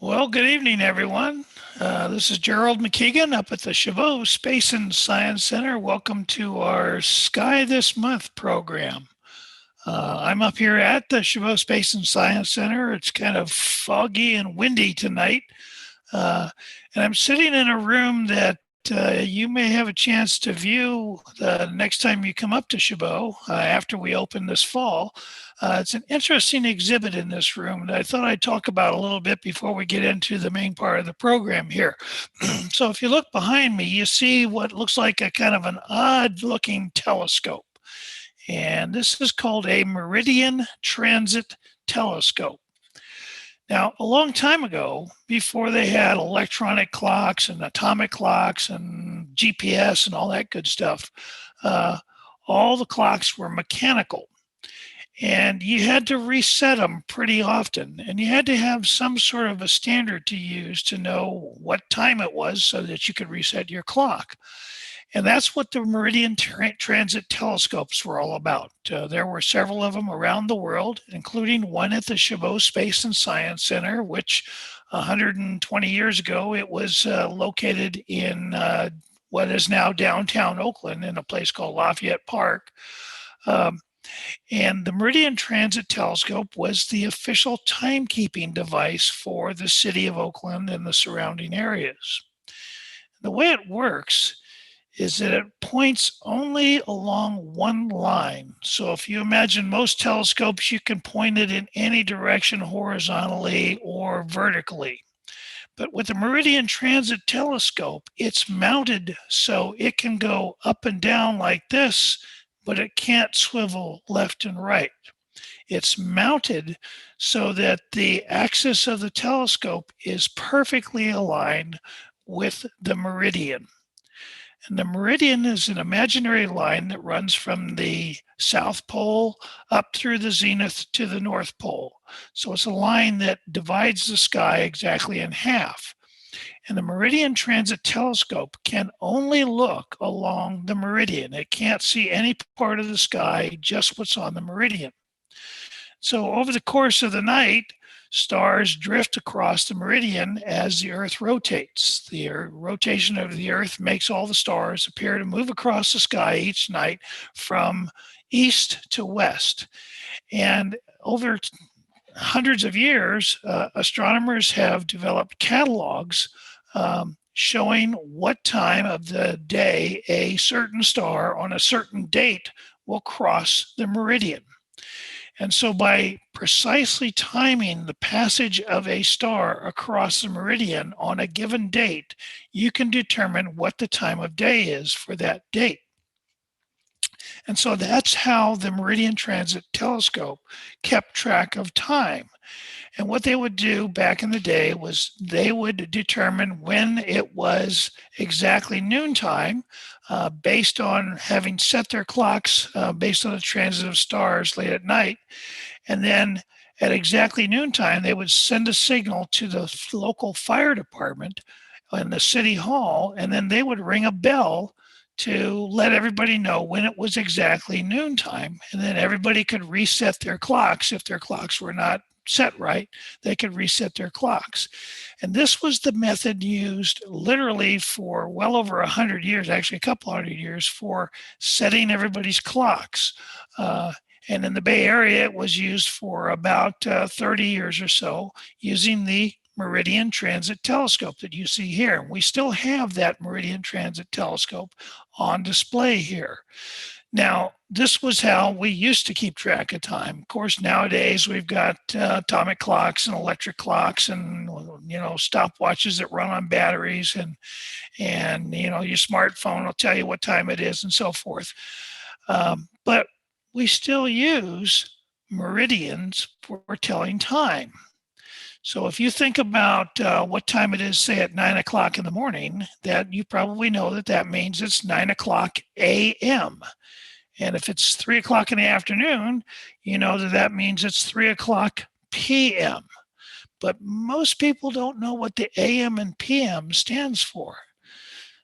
Well, good evening, everyone. This is Gerald McKeegan up at the Chabot Space and Science Center. Welcome to our Sky This Month program. I'm up here at the Chabot Space and Science Center. It's kind of foggy and windy tonight. Uh, and I'm sitting in a room that you may have a chance to view the next time you come up to Chabot after we open this fall. It's an interesting exhibit in this room that I thought I'd talk about a little bit before we get into the main part of the program here. So if you look behind me, you see what looks like a kind of an odd looking telescope. And this is called a Meridian Transit Telescope. Now, a long time ago, before they had electronic clocks and atomic clocks and GPS and all that good stuff, uh, all the clocks were mechanical. And you had to reset them pretty often. And you had to have some sort of a standard to use to know what time it was so that you could reset your clock. And that's what the Meridian Transit telescopes were all about. There were several of them around the world, including one at the Chabot Space and Science Center, which 120 years ago, it was located in what is now downtown Oakland in a place called Lafayette Park. Um, and the Meridian Transit Telescope was the official timekeeping device for the city of Oakland and the surrounding areas. The way it works is that it points only along one line. So if you imagine most telescopes, you can point it in any direction horizontally or vertically. But with the Meridian Transit Telescope, it's mounted so it can go up and down like this, but it can't swivel left and right. It's mounted so that the axis of the telescope is perfectly aligned with the meridian. And the meridian is an imaginary line that runs from the South Pole up through the zenith to the North Pole. So it's a line that divides the sky exactly in half. And the Meridian Transit Telescope can only look along the meridian. It can't see any part of the sky, just what's on the meridian. So over the course of the night, stars drift across the meridian as the Earth rotates. The rotation of the Earth makes all the stars appear to move across the sky each night from east to west. And over hundreds of years, astronomers have developed catalogs showing what time of the day a certain star on a certain date will cross the meridian. And so by precisely timing the passage of a star across the meridian on a given date, you can determine what the time of day is for that date. And so that's how the Meridian Transit Telescope kept track of time. And what they would do back in the day was they would determine when it was exactly noontime based on having set their clocks based on the transit of stars late at night. And then at exactly noontime, they would send a signal to the local fire department in the city hall, and then they would ring a bell to let everybody know when it was exactly noontime. And then everybody could reset their clocks if their clocks were not set right, they could reset their clocks. And this was the method used literally for well over 100 years, actually a couple hundred years, for setting everybody's clocks. And in the Bay Area, it was used for about 30 years or so using the Meridian Transit Telescope that you see here. We still have that Meridian Transit Telescope on display here. Now, this was how we used to keep track of time. Of course, nowadays we've got atomic clocks and electric clocks and stopwatches that run on batteries, and your smartphone will tell you what time it is and so forth. But we still use meridians for telling time. So if you think about what time it is, say at 9 o'clock in the morning, that you probably know that means it's 9 o'clock a.m. And if it's 3 o'clock in the afternoon, you know that means it's 3 o'clock p.m. But most people don't know what the a.m. and p.m. stands for.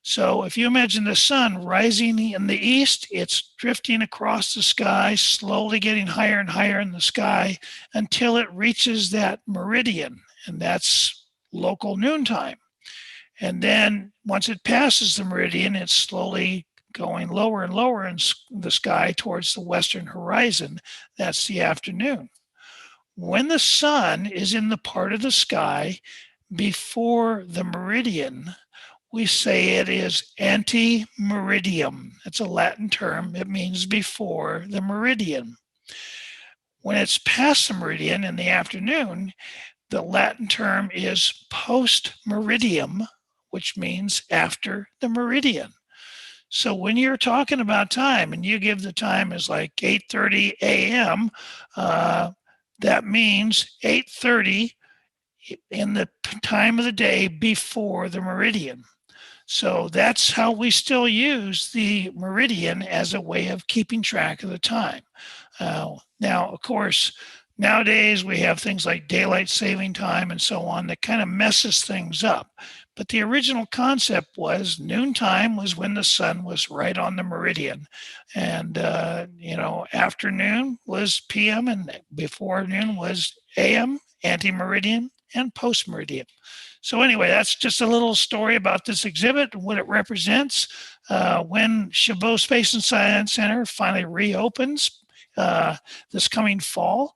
So if you imagine the sun rising in the east, it's drifting across the sky, slowly getting higher and higher in the sky until it reaches that meridian. And that's local noontime. And then once it passes the meridian, it's slowly going lower and lower in the sky towards the western horizon. That's the afternoon. When the sun is in the part of the sky before the meridian, we say it is ante-meridiem. It's a Latin term. It means before the meridian. When it's past the meridian in the afternoon, the Latin term is post-meridiem, which means after the meridian. So when you're talking about time and you give the time as like 8:30 a.m., that means 8:30 in the time of the day before the meridian. So that's how we still use the meridian as a way of keeping track of the time. Now, of course, nowadays we have things like daylight saving time and so on that kind of messes things up. But the original concept was noontime was when the sun was right on the meridian. And, afternoon was PM and before noon was AM, ante-meridian, and post-meridian. So anyway, that's just a little story about this exhibit and what it represents. When Chabot Space and Science Center finally reopens this coming fall,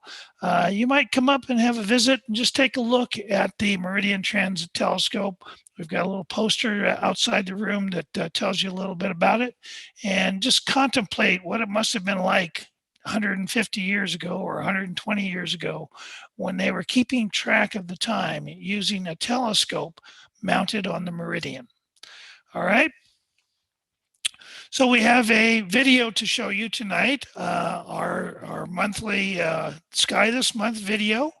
you might come up and have a visit and just take a look at the Meridian Transit Telescope. We've got a little poster outside the room that tells you a little bit about it, and just contemplate what it must have been like 150 years ago or 120 years ago when they were keeping track of the time using a telescope mounted on the meridian. All right. So we have a video to show you tonight, our monthly Sky This Month video.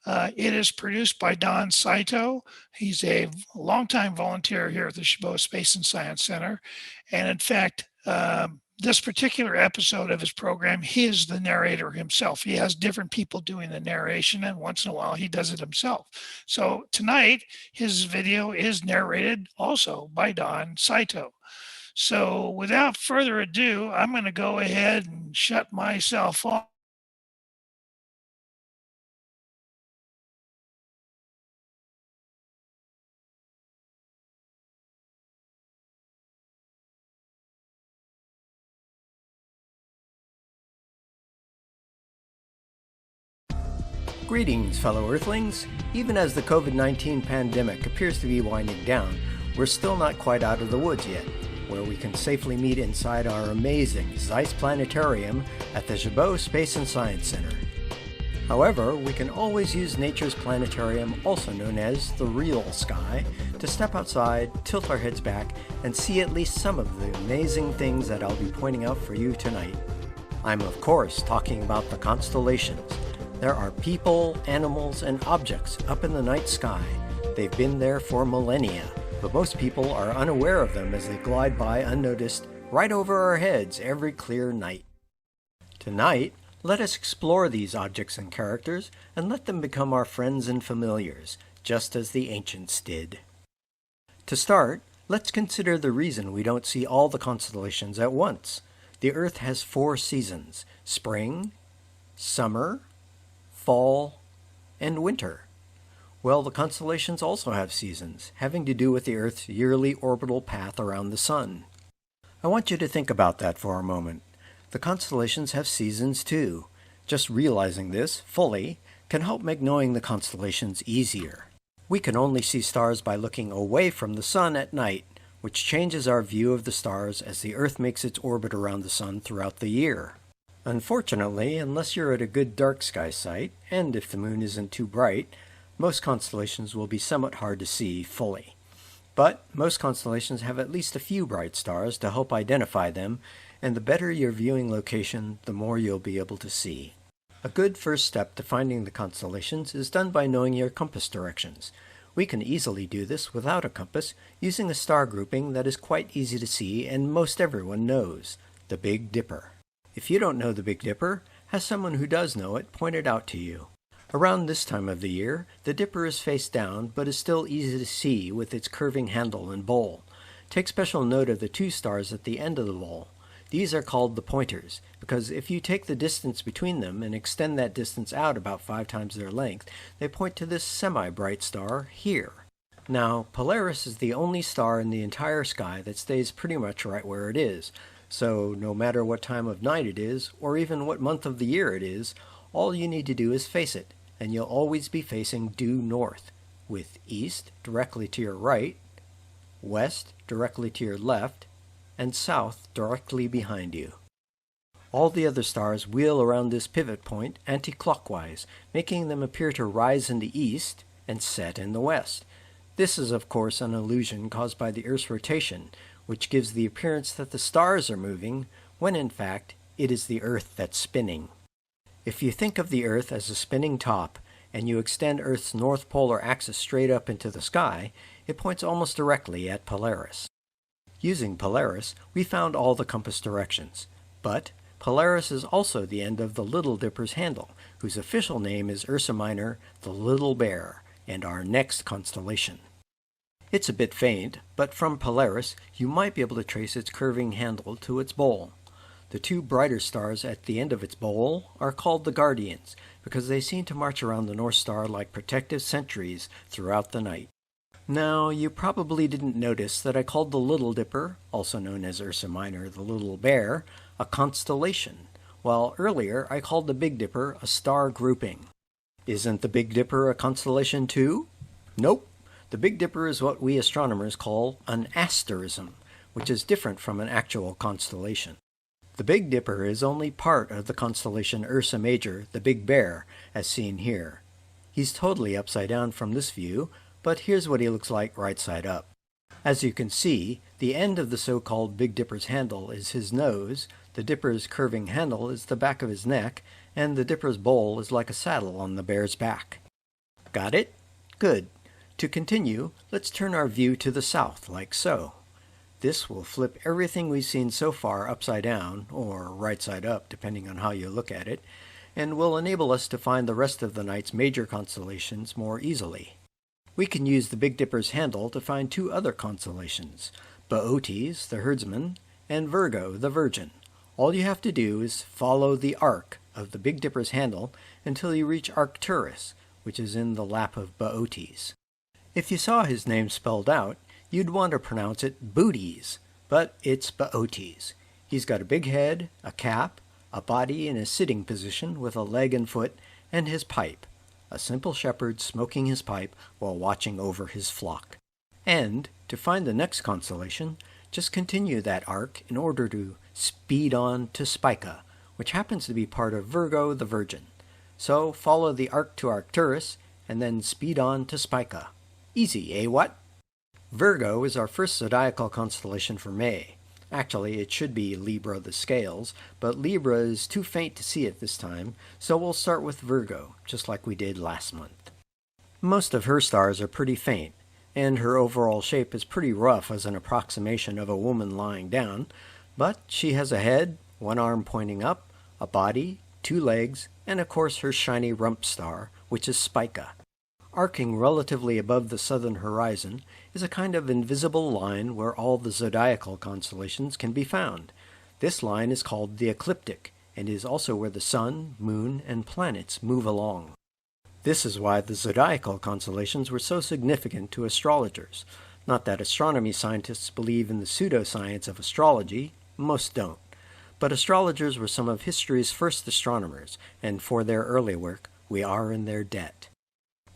It is produced by Don Saito. He's a longtime volunteer here at the Chabot Space and Science Center. And in fact, this particular episode of his program, he is the narrator himself. He has different people doing the narration, and once in a while he does it himself. So tonight, his video is narrated also by Don Saito. So without further ado, I'm going to go ahead and shut myself off. Greetings, fellow Earthlings. Even as the COVID-19 pandemic appears to be winding down, we're still not quite out of the woods yet, where we can safely meet inside our amazing Zeiss Planetarium at the Chabot Space and Science Center. However, we can always use nature's planetarium, also known as the real sky, to step outside, tilt our heads back, and see at least some of the amazing things that I'll be pointing out for you tonight. I'm of course talking about the constellations. There are people, animals, and objects up in the night sky. They've been there for millennia, but most people are unaware of them as they glide by unnoticed right over our heads every clear night. Tonight, let us explore these objects and characters and let them become our friends and familiars, just as the ancients did. To start, let's consider the reason we don't see all the constellations at once. The Earth has 4 seasons: spring, summer, fall, and winter. Well, the constellations also have seasons, having to do with the Earth's yearly orbital path around the Sun. I want you to think about that for a moment. The constellations have seasons too. Just realizing this fully can help make knowing the constellations easier. We can only see stars by looking away from the Sun at night, which changes our view of the stars as the Earth makes its orbit around the Sun throughout the year. Unfortunately, unless you're at a good dark sky site, and if the moon isn't too bright, most constellations will be somewhat hard to see fully. But most constellations have at least a few bright stars to help identify them, and the better your viewing location, the more you'll be able to see. A good first step to finding the constellations is done by knowing your compass directions. We can easily do this without a compass using a star grouping that is quite easy to see and most everyone knows, the Big Dipper. If you don't know the Big Dipper, have someone who does know it point it out to you. Around this time of the year, the dipper is face down but is still easy to see with its curving handle and bowl. Take special note of the 2 stars at the end of the bowl. These are called the pointers, because if you take the distance between them and extend that distance out about 5 times their length, they point to this semi-bright star here. Now, Polaris is the only star in the entire sky that stays pretty much right where it is, so no matter what time of night it is, or even what month of the year it is, all you need to do is face it, and you'll always be facing due north, with east directly to your right, west directly to your left, and south directly behind you. All the other stars wheel around this pivot point anti-clockwise, making them appear to rise in the east and set in the west. This is, of course, an illusion caused by the Earth's rotation, which gives the appearance that the stars are moving, when in fact it is the Earth that's spinning. If you think of the Earth as a spinning top, and you extend Earth's north polar axis straight up into the sky, it points almost directly at Polaris. Using Polaris, we found all the compass directions, but Polaris is also the end of the Little Dipper's handle, whose official name is Ursa Minor, the Little Bear, and our next constellation. It's a bit faint, but from Polaris you might be able to trace its curving handle to its bowl. The two brighter stars at the end of its bowl are called the Guardians, because they seem to march around the North Star like protective sentries throughout the night. Now, you probably didn't notice that I called the Little Dipper, also known as Ursa Minor, the Little Bear, a constellation, while earlier I called the Big Dipper a star grouping. Isn't the Big Dipper a constellation too? Nope. The Big Dipper is what we astronomers call an asterism, which is different from an actual constellation. The Big Dipper is only part of the constellation Ursa Major, the Big Bear, as seen here. He's totally upside down from this view, but here's what he looks like right side up. As you can see, the end of the so-called Big Dipper's handle is his nose, the Dipper's curving handle is the back of his neck, and the Dipper's bowl is like a saddle on the bear's back. Got it? Good. To continue, let's turn our view to the south, like so. This will flip everything we've seen so far upside down, or right side up, depending on how you look at it, and will enable us to find the rest of the night's major constellations more easily. We can use the Big Dipper's handle to find two other constellations, Boötes, the herdsman, and Virgo, the virgin. All you have to do is follow the arc of the Big Dipper's handle until you reach Arcturus, which is in the lap of Boötes. If you saw his name spelled out, you'd want to pronounce it Booties, but it's Boötes. He's got a big head, a cap, a body in a sitting position with a leg and foot, and his pipe. A simple shepherd smoking his pipe while watching over his flock. And, to find the next constellation, just continue that arc in order to speed on to Spica, which happens to be part of Virgo the Virgin. So follow the arc to Arcturus, and then speed on to Spica. Easy, eh what? Virgo is our first zodiacal constellation for May. Actually, it should be Libra the Scales, but Libra is too faint to see it this time, so we'll start with Virgo, just like we did last month. Most of her stars are pretty faint, and her overall shape is pretty rough as an approximation of a woman lying down, but she has a head, one arm pointing up, a body, two legs, and of course her shiny rump star, which is Spica. Arcing relatively above the southern horizon is a kind of invisible line where all the zodiacal constellations can be found. This line is called the ecliptic, and is also where the sun, moon, and planets move along. This is why the zodiacal constellations were so significant to astrologers. Not that astronomy scientists believe in the pseudoscience of astrology, most don't. But astrologers were some of history's first astronomers, and for their early work, we are in their debt.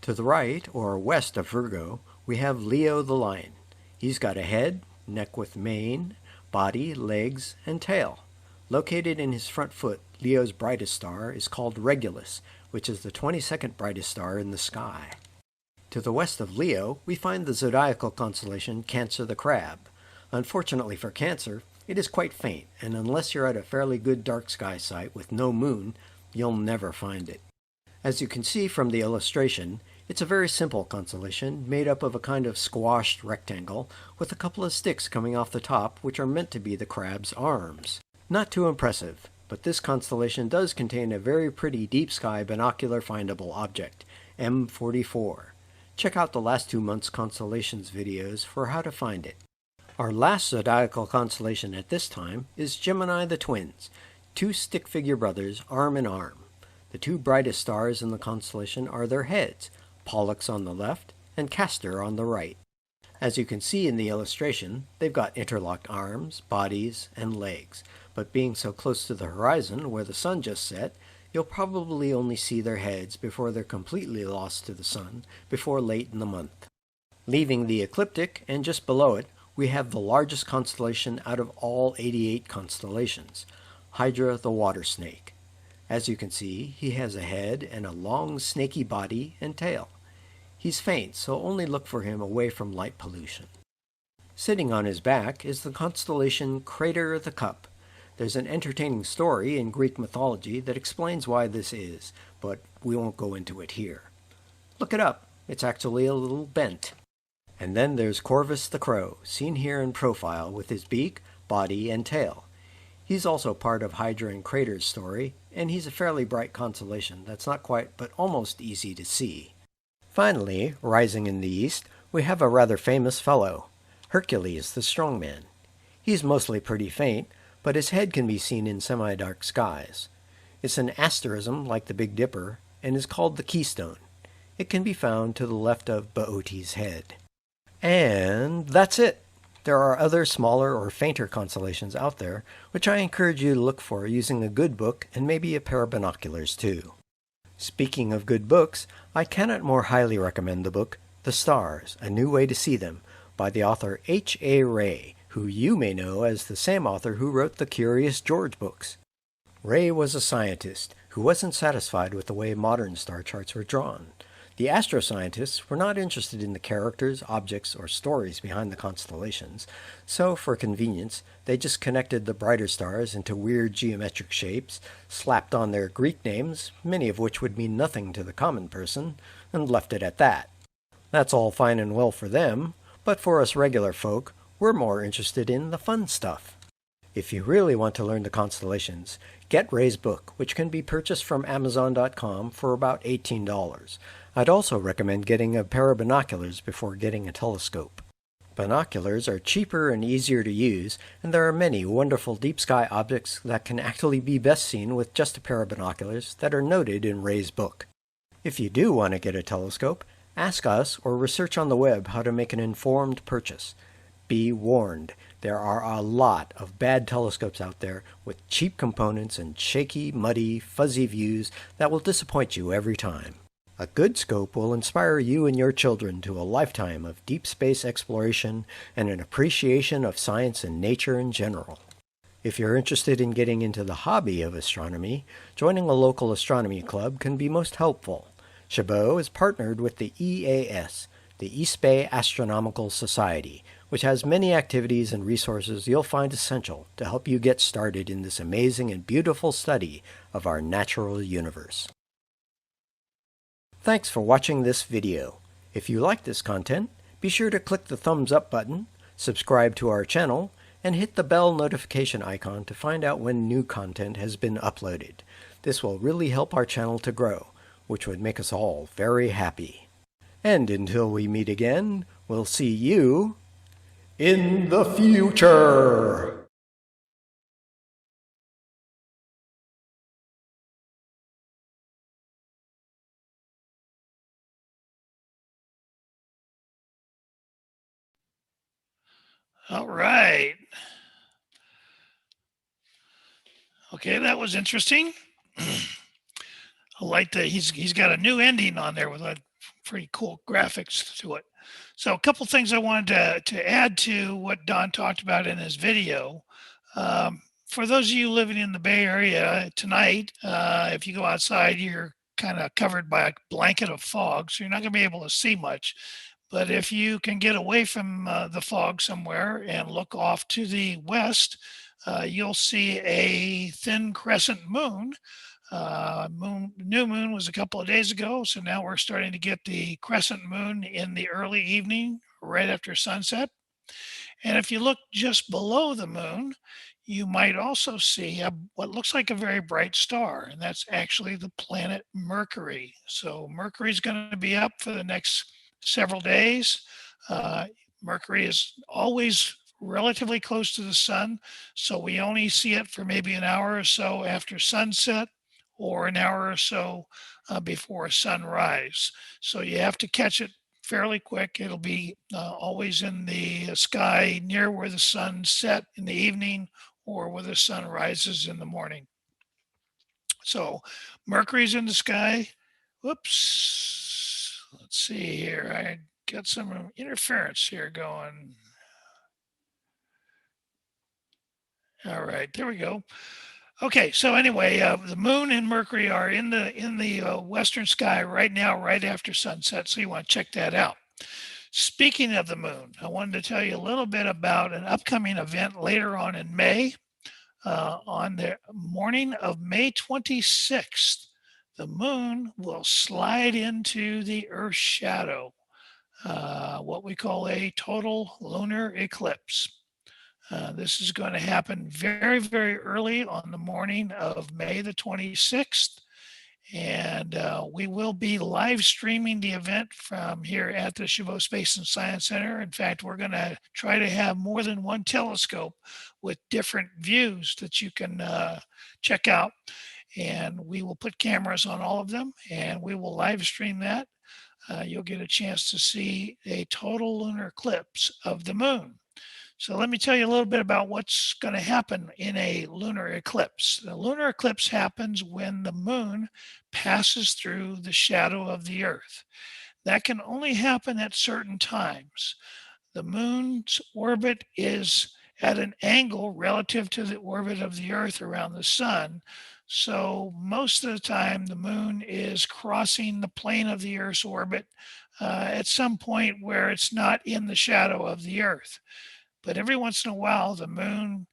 To the right, or west of Virgo, we have Leo the lion. He's got a head, neck with mane, body, legs, and tail. Located in his front foot, Leo's brightest star is called Regulus, which is the 22nd brightest star in the sky. To the west of Leo, we find the zodiacal constellation Cancer the Crab. Unfortunately for Cancer, it is quite faint, and unless you're at a fairly good dark sky site with no moon, you'll never find it. As you can see from the illustration, it's a very simple constellation made up of a kind of squashed rectangle with a couple of sticks coming off the top which are meant to be the crab's arms. Not too impressive, but this constellation does contain a very pretty deep sky binocular findable object, M44. Check out the last 2 months' constellations videos for how to find it. Our last zodiacal constellation at this time is Gemini the Twins, two stick-figure brothers arm in arm. The two brightest stars in the constellation are their heads, Pollux on the left and Castor on the right. As you can see in the illustration, they've got interlocked arms, bodies, and legs, but being so close to the horizon where the sun just set, you'll probably only see their heads before they're completely lost to the sun before late in the month. Leaving the ecliptic, and just below it, we have the largest constellation out of all 88 constellations, Hydra the water snake. As you can see, he has a head and a long snaky body and tail. He's faint, so only look for him away from light pollution. Sitting on his back is the constellation Crater the Cup. There's an entertaining story in Greek mythology that explains why this is, but we won't go into it here. Look it up. It's actually a little bent. And then there's Corvus the Crow, seen here in profile with his beak, body, and tail. He's also part of Hydra and Crater's story, and he's a fairly bright constellation that's not quite but almost easy to see. Finally, rising in the east, we have a rather famous fellow, Hercules the Strongman. He's mostly pretty faint, but his head can be seen in semi-dark skies. It's an asterism like the Big Dipper, and is called the Keystone. It can be found to the left of Bootes' head. And that's it! There are other smaller or fainter constellations out there, which I encourage you to look for using a good book and maybe a pair of binoculars too. Speaking of good books, I cannot more highly recommend the book The Stars, A New Way to See Them, by the author H.A. Rey, who you may know as the same author who wrote the Curious George books. Rey was a scientist who wasn't satisfied with the way modern star charts were drawn. The astroscientists were not interested in the characters, objects, or stories behind the constellations, so for convenience, they just connected the brighter stars into weird geometric shapes, slapped on their Greek names, many of which would mean nothing to the common person, and left it at that. That's all fine and well for them, but for us regular folk, we're more interested in the fun stuff. If you really want to learn the constellations, get Rey's book, which can be purchased from Amazon.com for about $18. I'd also recommend getting a pair of binoculars before getting a telescope. Binoculars are cheaper and easier to use, and there are many wonderful deep sky objects that can actually be best seen with just a pair of binoculars that are noted in Rey's book. If you do want to get a telescope, ask us or research on the web how to make an informed purchase. Be warned, there are a lot of bad telescopes out there with cheap components and shaky, muddy, fuzzy views that will disappoint you every time. A good scope will inspire you and your children to a lifetime of deep space exploration and an appreciation of science and nature in general. If you're interested in getting into the hobby of astronomy, joining a local astronomy club can be most helpful. Chabot is partnered with the EAS, the East Bay Astronomical Society, which has many activities and resources you'll find essential to help you get started in this amazing and beautiful study of our natural universe. Thanks for watching this video. If you like this content, be sure to click the thumbs up button, subscribe to our channel, and hit the bell notification icon to find out when new content has been uploaded. This will really help our channel to grow, which would make us all very happy. And until we meet again, we'll see you in the future! All right. Okay, that was interesting. I like that he's got a new ending on there with a pretty cool graphics to it. So a couple things I wanted to add to what Don talked about in his video. For those of you living in the Bay Area tonight, if you go outside, you're kind of covered by a blanket of fog, so you're not going to be able to see much. But if you can get away from the fog somewhere and look off to the west, you'll see a thin crescent moon. New moon was a couple of days ago, so now we're starting to get the crescent moon in the early evening, right after sunset. And if you look just below the moon, you might also see what looks like a very bright star, and that's actually the planet Mercury. So Mercury is going to be up for the next several days. Mercury is always relatively close to the sun, so we only see it for maybe an hour or so after sunset or an hour or so before sunrise. So you have to catch it fairly quick. It'll be always in the sky near where the sun set in the evening or where the sun rises in the morning. So Mercury's in the sky. Whoops. Let's see here. I got some interference here going. All right, there we go. Okay, so anyway, the moon and Mercury are in the western sky right now, right after sunset. So you want to check that out. Speaking of the moon, I wanted to tell you a little bit about an upcoming event later on in May. On the morning of May 26th, the moon will slide into the Earth's shadow, what we call a total lunar eclipse. This is going to happen very, very early on the morning of May the 26th. And we will be live streaming the event from here at the Chabot Space and Science Center. In fact, we're going to try to have more than one telescope with different views that you can check out. And we will put cameras on all of them and we will live stream that. You'll get a chance to see a total lunar eclipse of the moon. So let me tell you a little bit about what's going to happen in a lunar eclipse. The lunar eclipse happens when the moon passes through the shadow of the Earth. That can only happen at certain times. The moon's orbit is at an angle relative to the orbit of the Earth around the sun. So most of the time, the moon is crossing the plane of the Earth's orbit at some point where it's not in the shadow of the Earth. But every once in a while, the moon,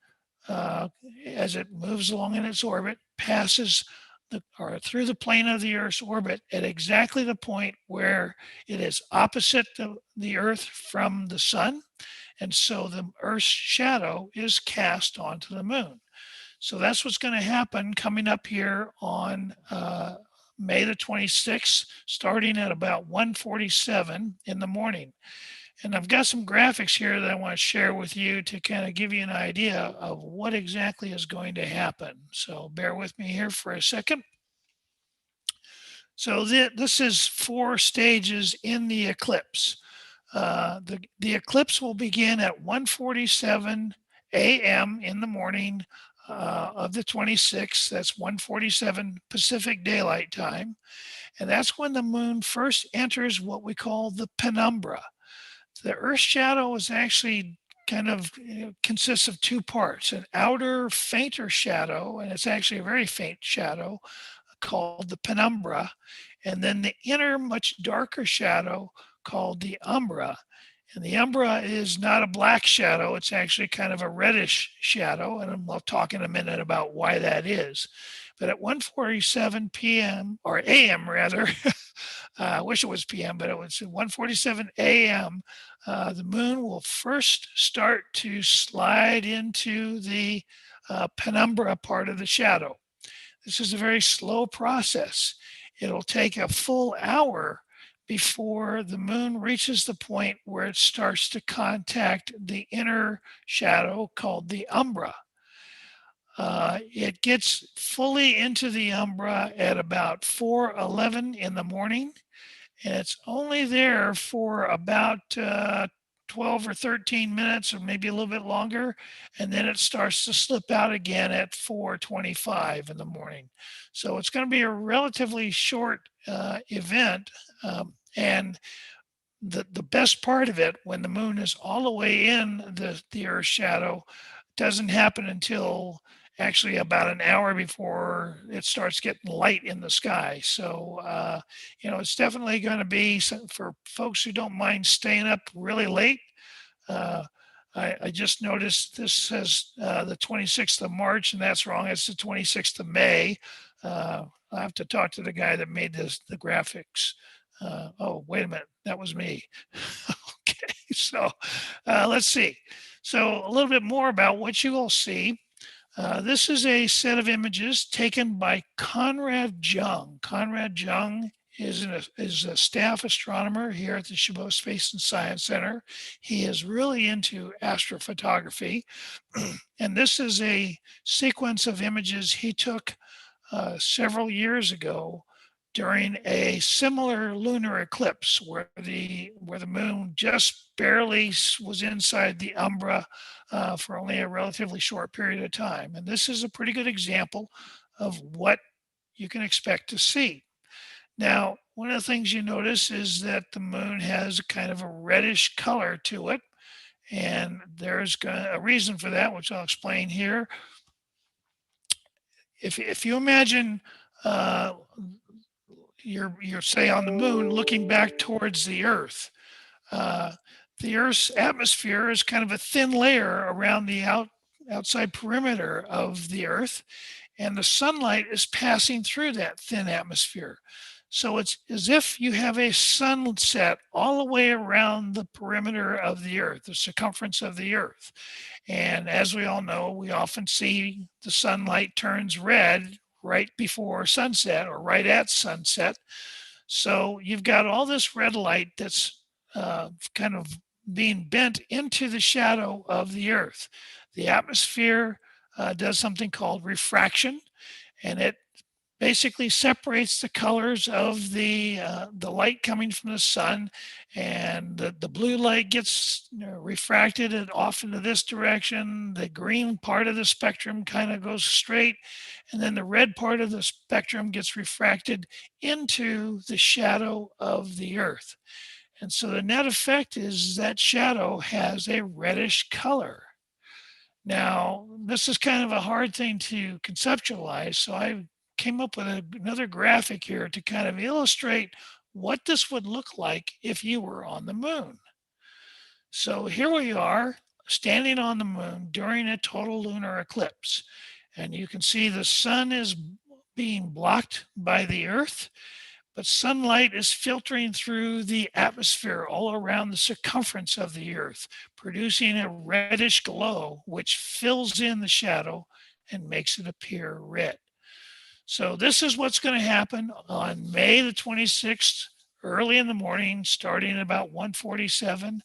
as it moves along in its orbit, passes through the plane of the Earth's orbit at exactly the point where it is opposite the Earth from the sun. And so the Earth's shadow is cast onto the moon. So that's what's going to happen coming up here on May the 26th, starting at about 1:47 in the morning. And I've got some graphics here that I want to share with you to kind of give you an idea of what exactly is going to happen. So bear with me here for a second. So this is 4 stages in the eclipse. The eclipse will begin at 1:47 a.m. in the morning of the 26th. That's 1:47 Pacific Daylight Time. And that's when the moon first enters what we call the penumbra. The Earth's shadow is actually kind of consists of 2 parts, an outer fainter shadow, and it's actually a very faint shadow called the penumbra, and then the inner much darker shadow called the umbra. And the umbra is not a black shadow, it's actually kind of a reddish shadow, and I'll talk in a minute about why that is. But at 1:47 p.m. or a.m. rather, I wish it was p.m., but it was 1:47 a.m. The moon will first start to slide into the penumbra part of the shadow. This is a very slow process. It'll take a full hour before the moon reaches the point where it starts to contact the inner shadow called the umbra. It gets fully into the umbra at about 4:11 in the morning, and it's only there for about 12 or 13 minutes or maybe a little bit longer, and then it starts to slip out again at 4:25 in the morning. So it's going to be a relatively short event, and the best part of it, when the moon is all the way in the Earth's shadow, doesn't happen until actually about an hour before it starts getting light in the sky. So, it's definitely going to be for folks who don't mind staying up really late. I just noticed this says the 26th of March, and that's wrong. It's the 26th of May. I'll have to talk to the guy that made the graphics. Oh, wait a minute. That was me. Okay, so let's see. So a little bit more about what you will see. This is a set of images taken by Conrad Jung. Conrad Jung is a staff astronomer here at the Chabot Space and Science Center. He is really into astrophotography. And this is a sequence of images he took several years ago during a similar lunar eclipse where the moon just barely was inside the umbra for only a relatively short period of time. And this is a pretty good example of what you can expect to see. Now, one of the things you notice is that the moon has kind of a reddish color to it. And there's a reason for that, which I'll explain here. If you imagine you're say on the moon looking back towards the Earth's atmosphere is kind of a thin layer around the outside perimeter of the Earth, and the sunlight is passing through that thin atmosphere. So it's as if you have a sunset all the way around the perimeter of the Earth, the circumference of the Earth. And as we all know, we often see the sunlight turns red right before sunset or right at sunset. So you've got all this red light that's kind of being bent into the shadow of the Earth. The atmosphere does something called refraction, and it basically separates the colors of the light coming from the sun, and the blue light gets refracted and off into this direction. The green part of the spectrum kind of goes straight, and then the red part of the spectrum gets refracted into the shadow of the Earth. And so the net effect is that shadow has a reddish color. Now, this is kind of a hard thing to conceptualize, so I came up with another graphic here to kind of illustrate what this would look like if you were on the moon. So here we are standing on the moon during a total lunar eclipse. And you can see the sun is being blocked by the Earth, but sunlight is filtering through the atmosphere all around the circumference of the Earth, producing a reddish glow, which fills in the shadow and makes it appear red. So this is what's going to happen on May the 26th, early in the morning, starting at about 1:47.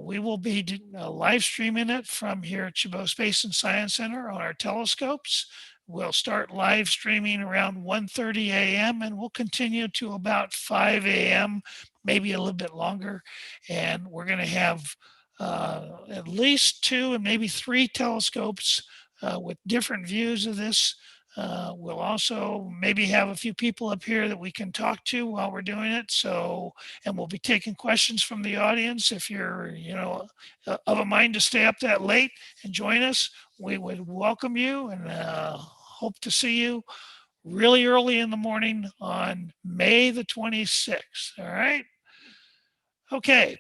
We will be live streaming it from here at Chabot Space and Science Center on our telescopes. We'll start live streaming around 1:30 a.m. and we'll continue to about 5 a.m., maybe a little bit longer. And we're going to have at least 2 and maybe 3 telescopes with different views of this. We'll also maybe have a few people up here that we can talk to while we're doing it. So, and we'll be taking questions from the audience. If you're, of a mind to stay up that late and join us, we would welcome you and hope to see you really early in the morning on May the 26th. All right. Okay.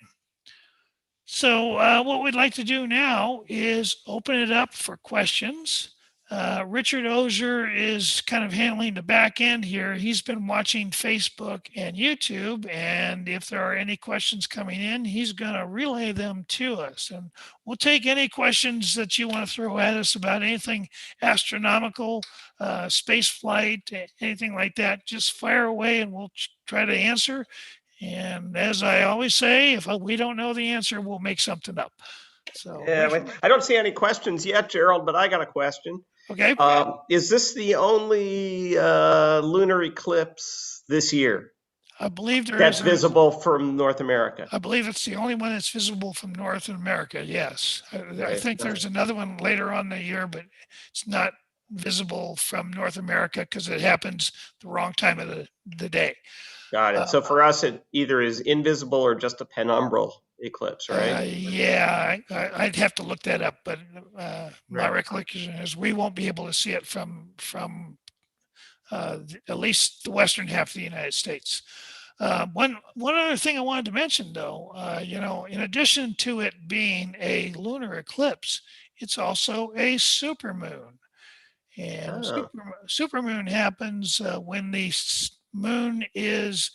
So what we'd like to do now is open it up for questions. Richard Ozier is kind of handling the back end here. He's been watching Facebook and YouTube, and if there are any questions coming in, he's going to relay them to us. And we'll take any questions that you want to throw at us about anything astronomical, space flight, anything like that. Just fire away and we'll try to answer. And as I always say, if we don't know the answer, we'll make something up. So yeah, I don't see any questions yet, Gerald, but I got a question. Okay. Is this the only lunar eclipse this year? I believe that's visible from North America. I believe it's the only one that's visible from North America. Yes. I think there's another one later on the year, but it's not visible from North America because it happens the wrong time of the day. Got it. So for us, it either is invisible or just a penumbral eclipse, right? Yeah, I'd have to look that up, but my recollection is we won't be able to see it from at least the western half of the United States. One other thing I wanted to mention, though, in addition to it being a lunar eclipse, it's also a supermoon. And supermoon happens when the moon is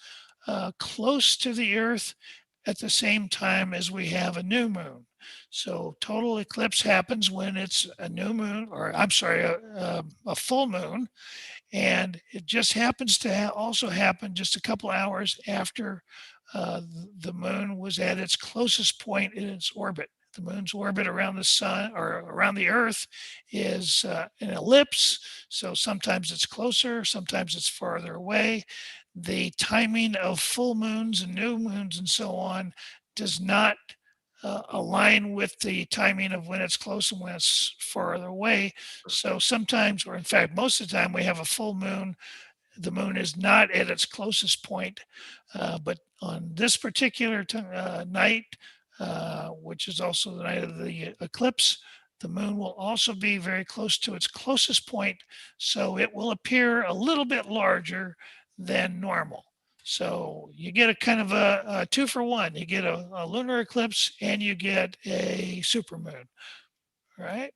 close to the Earth at the same time as we have a new moon. So total eclipse happens when it's a new moon, or I'm sorry, a full moon. And it just happens to also happen just a couple hours after the moon was at its closest point in its orbit. The moon's orbit around the sun or around the Earth is an ellipse. So sometimes it's closer, sometimes it's farther away. the timing of full moons and new moons and so on does not align with the timing of when it's close and when it's farther away. So sometimes, or in fact, most of the time, we have a full moon. The moon is not at its closest point, but on this particular night, which is also the night of the eclipse, the moon will also be very close to its closest point, so it will appear a little bit larger than normal. So you get a kind of a 2-for-1. You get a lunar eclipse and you get a supermoon, right?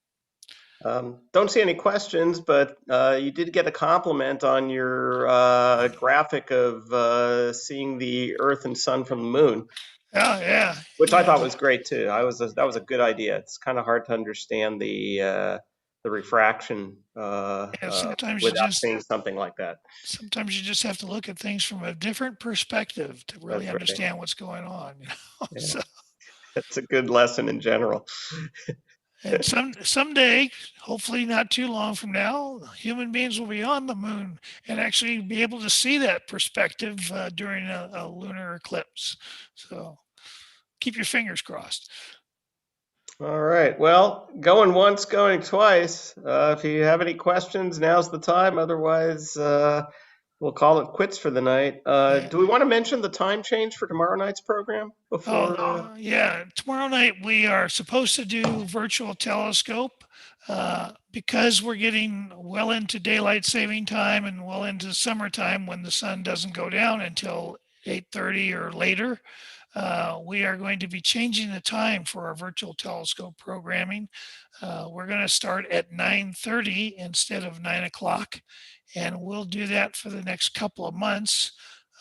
Don't see any questions, but you did get a compliment on your graphic of seeing the Earth and Sun from the moon, Oh yeah, which I yeah, thought was great too. That was a good idea. It's kind of hard to understand the refraction yeah. without seeing something like that. Sometimes you just have to look at things from a different perspective to really That's right. understand what's going on. Yeah, So, it's a good lesson in general. and someday, hopefully not too long from now, human beings will be on the moon and actually be able to see that perspective during a lunar eclipse. So keep your fingers crossed. All right. Well, going once, going twice. If you have any questions, now's the time. Otherwise, we'll call it quits for the night. Yeah. Do we want to mention the time change for tomorrow night's program Oh, before? yeah. Tomorrow night we are supposed to do virtual telescope because we're getting well into daylight saving time and well into summertime when the sun doesn't go down until 8:30 or later. We are going to be changing the time for our virtual telescope programming. We're going to start at 9:30 instead of 9 o'clock, and we'll do that for the next couple of months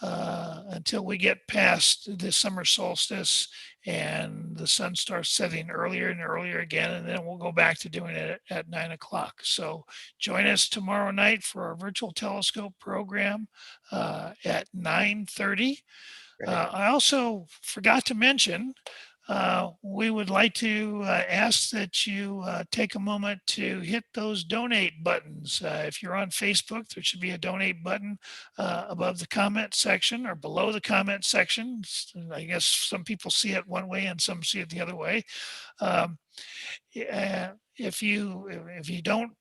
until we get past the summer solstice and the sun starts setting earlier and earlier again, and then we'll go back to doing it at 9 o'clock. So join us tomorrow night for our virtual telescope program at 9:30. I also forgot to mention, we would like to ask that you take a moment to hit those donate buttons. If you're on Facebook, there should be a donate button above the comment section or below the comment section. I guess some people see it one way and some see it the other way. If you don't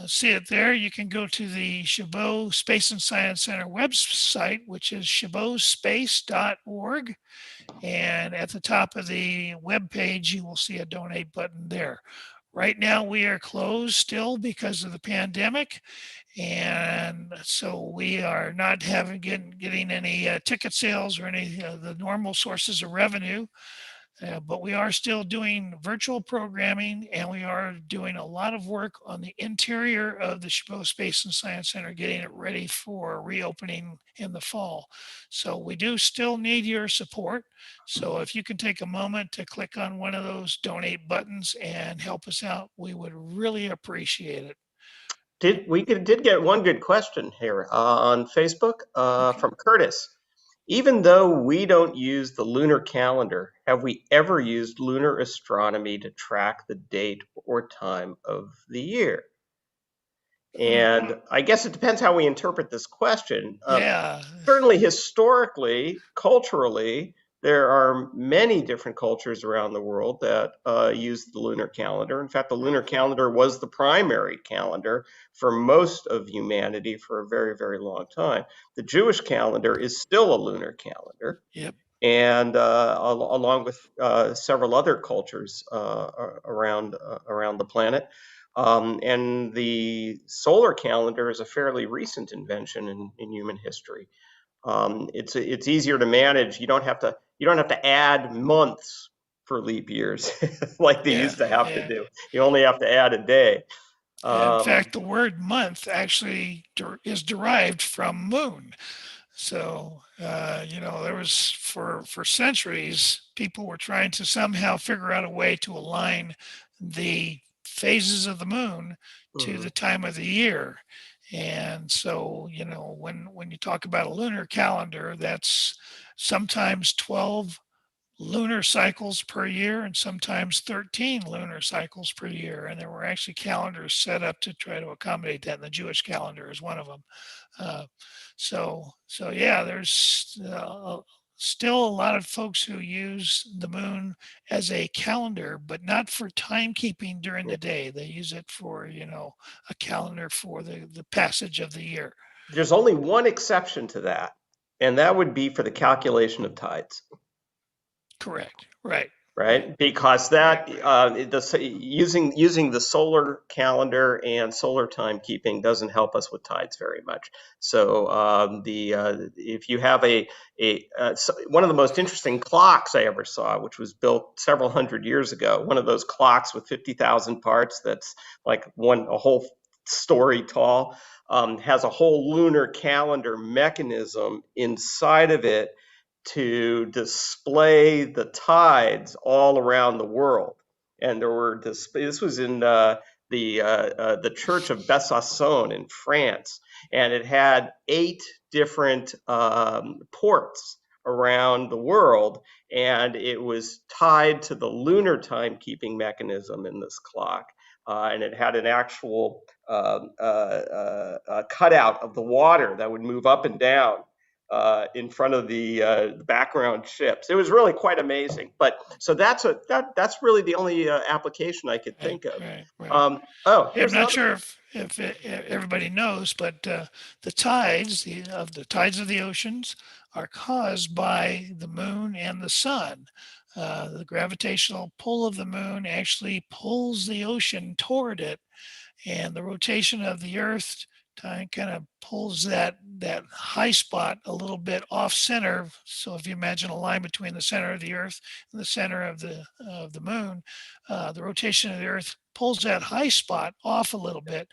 see it there, you can go to the Chabot Space and Science Center website, which is chabotspace.org. And at the top of the web page, you will see a donate button there. Right now, we are closed still because of the pandemic. And so we are not getting any ticket sales or any the normal sources of revenue. But we are still doing virtual programming and we are doing a lot of work on the interior of the Chabot Space and Science Center, getting it ready for reopening in the fall. So we do still need your support. So if you can take a moment to click on one of those donate buttons and help us out, we would really appreciate it. Did get one good question here on Facebook Okay. from Curtis. Even though we don't use the lunar calendar, have we ever used lunar astronomy to track the date or time of the year? And I guess it depends how we interpret this question. Yeah. Certainly, historically, culturally, there are many different cultures around the world that use the lunar calendar. In fact, the lunar calendar was the primary calendar for most of humanity for a very, very long time. The Jewish calendar is still a lunar calendar. Yep. And along with several other cultures around the planet. And the solar calendar is a fairly recent invention in human history. It's easier to manage. You don't have to add months for leap years like they used to have to do. You only have to add a day. In fact, the word month actually is derived from moon. So, there was for centuries, people were trying to somehow figure out a way to align the phases of the moon to the time of the year. And so, when you talk about a lunar calendar, that's sometimes 12 lunar cycles per year and sometimes 13 lunar cycles per year. And there were actually calendars set up to try to accommodate that. And the Jewish calendar is one of them. So yeah, there's still a lot of folks who use the moon as a calendar, but not for timekeeping during the day. They use it for, a calendar for the passage of the year. There's only one exception to that, and that would be for the calculation of tides. Correct. Right. Right, because that using the solar calendar and solar timekeeping doesn't help us with tides very much. So if you have one of the most interesting clocks I ever saw, which was built several hundred years ago, one of those clocks with 50,000 parts that's like a whole story tall, has a whole lunar calendar mechanism inside of it to display the tides all around the world. And this was in the Church of Besançon in France, and it had 8 different ports around the world, and it was tied to the lunar timekeeping mechanism in this clock. And it had an actual cutout of the water that would move up and down in front of the background ships. It was really quite amazing. But so that's really the only application I could think of. Right. Here's I'm not sure if everybody knows, but the tides of the oceans are caused by the moon and the sun. The gravitational pull of the moon actually pulls the ocean toward it, and the rotation of the Earth kind of pulls that high spot a little bit off center. So if you imagine a line between the center of the Earth and the center of the moon, the rotation of the Earth pulls that high spot off a little bit.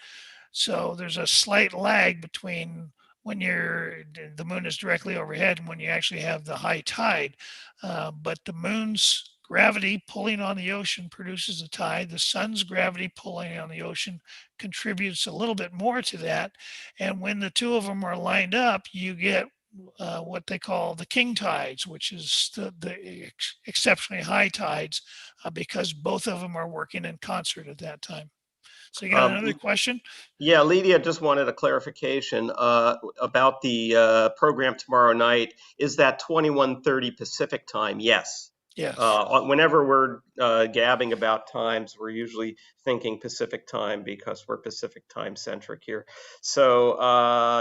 So there's a slight lag between when the moon is directly overhead and when you actually have the high tide. But the moon's gravity pulling on the ocean produces a tide. The sun's gravity pulling on the ocean contributes a little bit more to that. And when the two of them are lined up, you get what they call the king tides, which is the exceptionally high tides, because both of them are working in concert at that time. So you got another question? Yeah, Lydia just wanted a clarification about the program tomorrow night. Is that 21:30 Pacific time? Yes. Yes. Whenever we're gabbing about times, we're usually thinking Pacific time because we're Pacific time centric here. So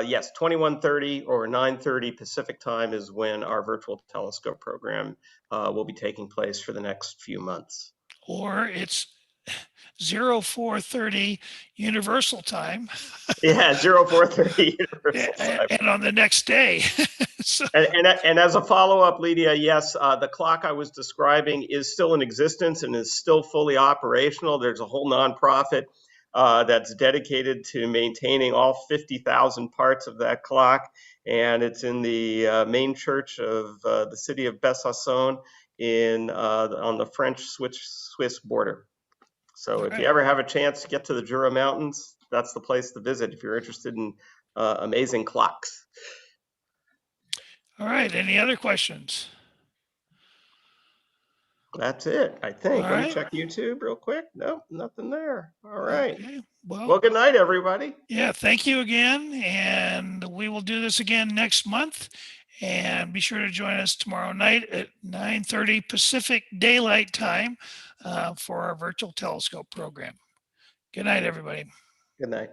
yes, 21:30 or 9:30 Pacific time is when our virtual telescope program will be taking place for the next few months. Or it's 04:30 universal time. Yeah, 04:30 universal time. And on the next day. So. And as a follow-up, Lydia, yes, the clock I was describing is still in existence and is still fully operational. There's a whole nonprofit that's dedicated to maintaining all 50,000 parts of that clock, and it's in the main church of the city of Besançon on the French-Swiss border. So if you ever have a chance to get to the Jura Mountains, that's the place to visit if you're interested in amazing clocks. All right. Any other questions? That's it, I think. Let me check YouTube real quick. No, nothing there. All right. Okay. Well, good night, everybody. Yeah, thank you again. And we will do this again next month. And be sure to join us tomorrow night at 9:30 Pacific Daylight Time for our virtual telescope program. Good night, everybody. Good night.